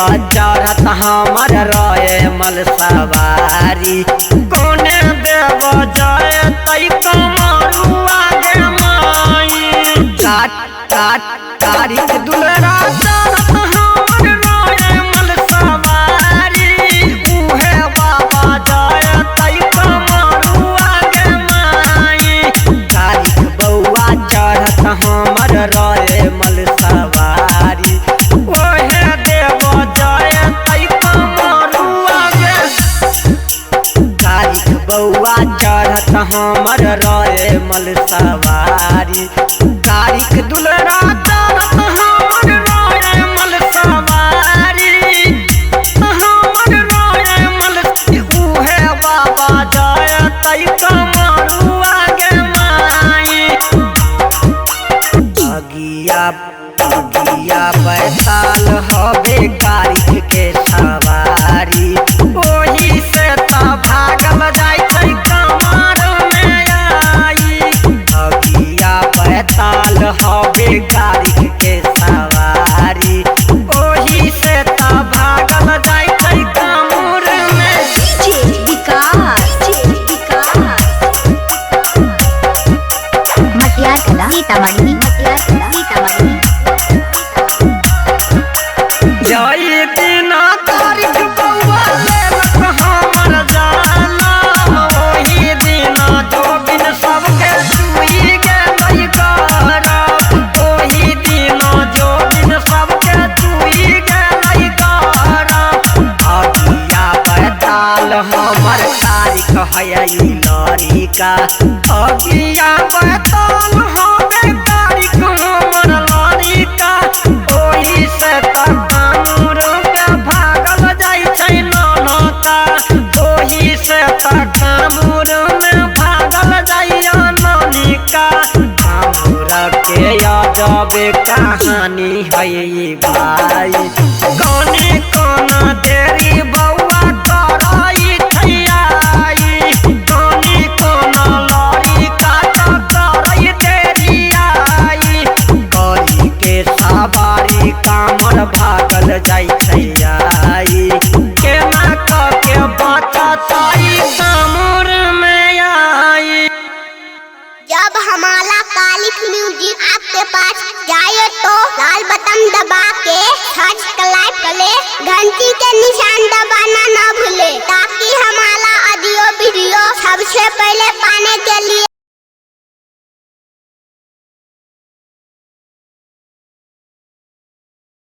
चढ़त हमर रहे मल सवारी कोने देव जाए तई कमरुआ गे माई काट काट तारीख दुलरा चढ़त हमर रहे मल सवारी उहे बाबा जाए तई कमरुआ गे माई तारीख बउआ चढ़त हमर रहे मल सवारी बउआ चढ़त हमर रहे मल सवारी तारीख दुलरा चढ़त हमर रहे मल सवारी हमर रहे मल उहे बाबा जाए तई कमरुआ गे माई अगिया बैताल हवे तारीख के सवारी ओही से ता भागल जाय छै कमर में आई अगिया बैताल हवे तारीख के सवारी ओही से ता भागल जाय छै कमर में मटियार कला सीतामढ़ी जय बिना तारीख बउआ लेलक हमर जाला ओही दिना जो बिन सबके छुई गेलै गारा ओही दिना जो बिन सबके छुई गेलै गारा अगिया बैताल हमर तारीख है लड़िका अगिया बैताल हवे तारीख हमर लड़िका ओही से तक भागल जाय छै ननका ओही से कामूर में भागल जाइया ननिका कामूर के अजबे कहानी है भाई कौनी कोना देरी बउआ करई छैयाई कौनी कोना लड़िका करई देरी आई करी के सवारी कामर भागल जाय छैयाई केना के बचताई कामर में आई। जब हमारा कालिक म्यूजिक आपके पास जाए तो लाल बटन दबा के सब्सक्राइब करे घंटी के निशान दबाना ना भूले ताकि हमारा ऑडियो वीडियो सबसे पहले पाने के लिए